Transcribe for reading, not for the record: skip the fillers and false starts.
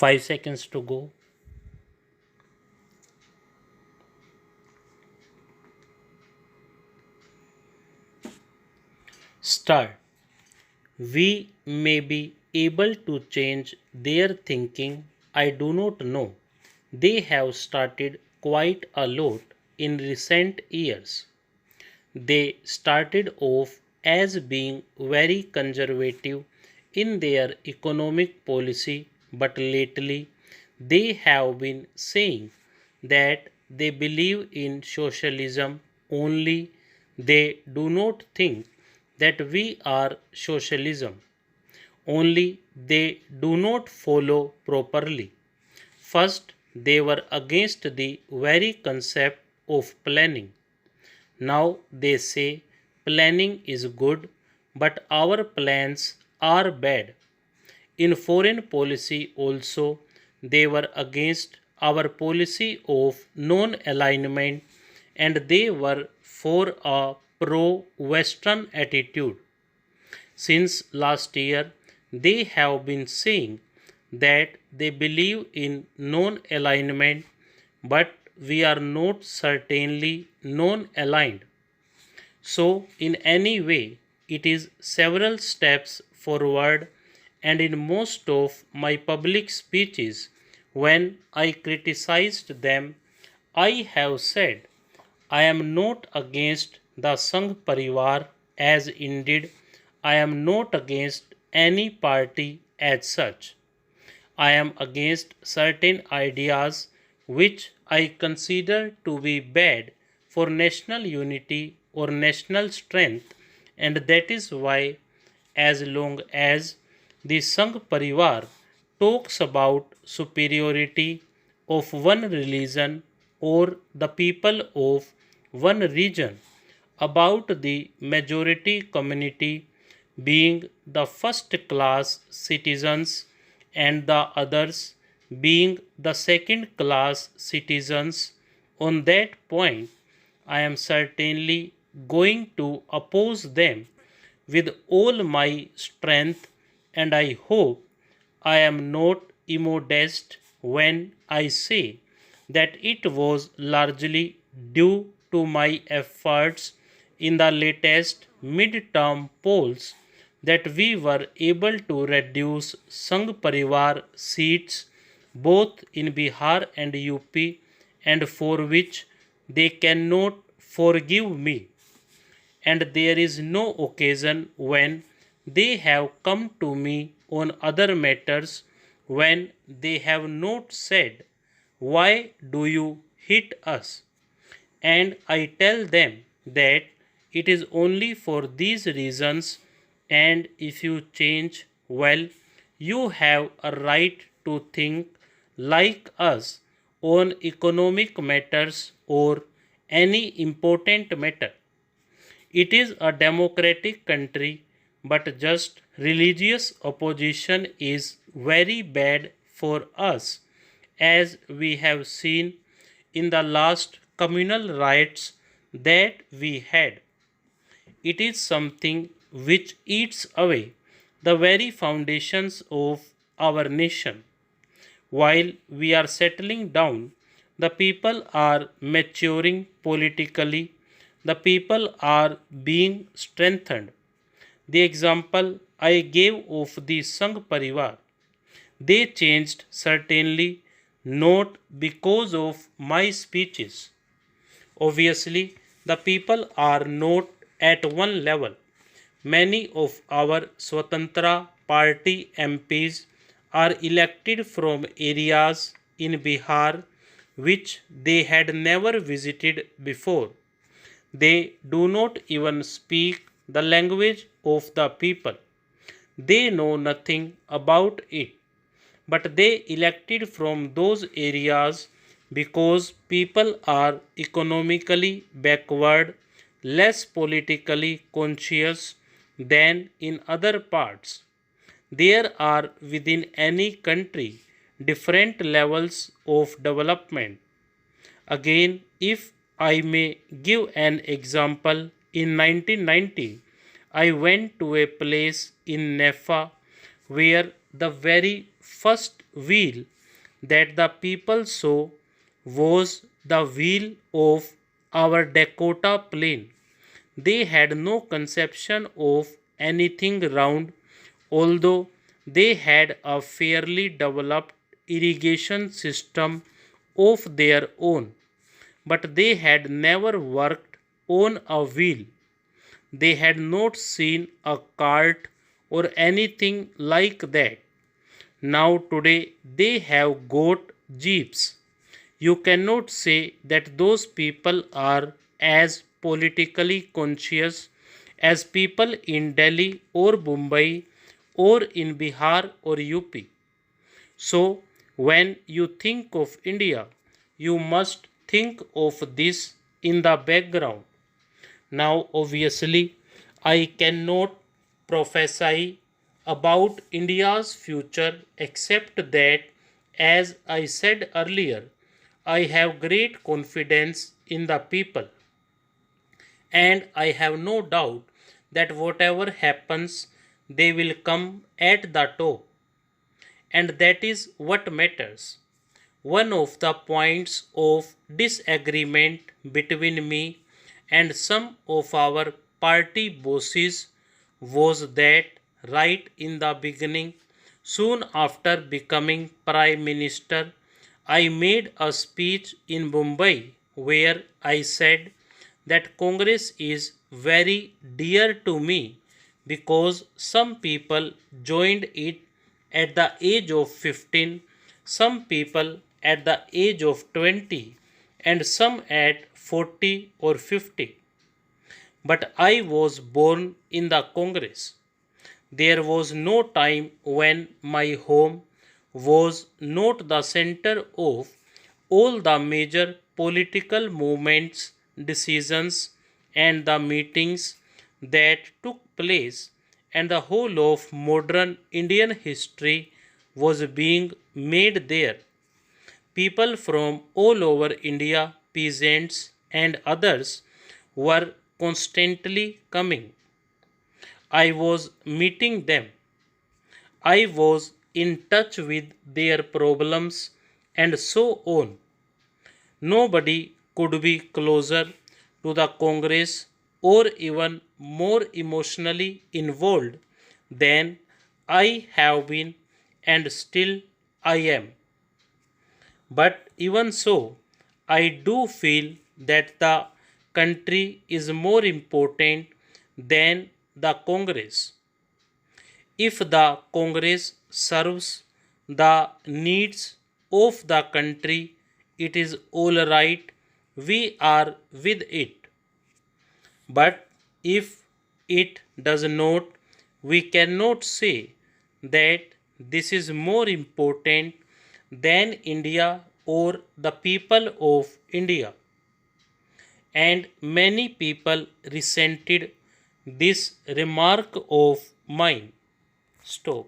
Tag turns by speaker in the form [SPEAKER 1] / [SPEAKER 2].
[SPEAKER 1] 5 seconds to go. Start. We may be able to change their thinking. I do not know. They have started quite a lot in recent years. They started off as being very conservative in their economic policy, but lately they have been saying that they believe in socialism only. They do not think that we are socialism, only they do not follow properly. First, they were against the very concept of planning. Now they say planning is good, but our plans are bad. In foreign policy also, they were against our policy of non alignment and they were for a pro Western attitude. Since last year, they have been saying that they believe in non alignment, but we are not certainly non aligned. So, in any way, it is several steps forward, and in most of my public speeches, when I criticized them, I have said I am not against the Sangh Parivar, as indeed I am not against any party as such. I am against certain ideas which I consider to be bad for national unity or national strength, and that is why, as long as the Sangh Parivar talks about superiority of one religion or the people of one region, about the majority community being the first class citizens and the others being the second class citizens, on that point I am certainly going to oppose them with all my strength, and I hope I am not immodest when I say that it was largely due to my efforts in the latest mid-term polls that we were able to reduce Sangh Parivar seats both in Bihar and UP, and for which they cannot forgive me. And there is no occasion when they have come to me on other matters when they have not said, "Why do you hit us?" And I tell them that it is only for these reasons, and if you change, well, you have a right to think like us on economic matters or any important matter. It is a democratic country, but just religious opposition is very bad for us, as we have seen in the last communal riots that we had. It is something which eats away the very foundations of our nation. While we are settling down, the people are maturing politically, the people are being strengthened. The example I gave of the Sangh Parivar, they changed certainly not because of my speeches. Obviously, the people are not at one level. Many of our Swatantra Party MPs are elected from areas in Bihar which they had never visited before. They do not even speak the language of the people. They know nothing about it, but they elected from those areas because people are economically backward, less politically conscious than in other parts. There are within any country different levels of development. Again, if I may give an example, in 1990, I went to a place in Nepha where the very first wheel that the people saw was the wheel of our Dakota plain. They had no conception of anything round, although they had a fairly developed irrigation system of their own. But they had never worked on a wheel. They had not seen a cart or anything like that. Now, today, they have got jeeps. You cannot say that those people are as politically conscious as people in Delhi or Mumbai or in Bihar or UP. So, when you think of India, you must think of this in the background. Now, obviously, I cannot prophesy about India's future except that, as I said earlier, I have great confidence in the people, and I have no doubt that whatever happens, they will come at the top, and that is what matters. One of the points of disagreement between me and some of our party bosses was that right in the beginning, soon after becoming Prime Minister, I made a speech in Mumbai where I said that Congress is very dear to me because some people joined it at the age of 15, some people at the age of 20, and some at 40 or 50. But I was born in the Congress. There was no time when my home was not the center of all the major political movements, decisions, and the meetings that took place, and the whole of modern Indian history was being made there. People from all over India, peasants and others, were constantly coming. I was meeting them. I was in touch with their problems and so on. Nobody could be closer to the Congress or even more emotionally involved than I have been and still I am. But even so, I do feel that the country is more important than the Congress. If the Congress serves the needs of the country, it is all right, we are with it. But if it does not, we cannot say that this is more important than India or the people of India. And many people resented this remark of mine. Stop.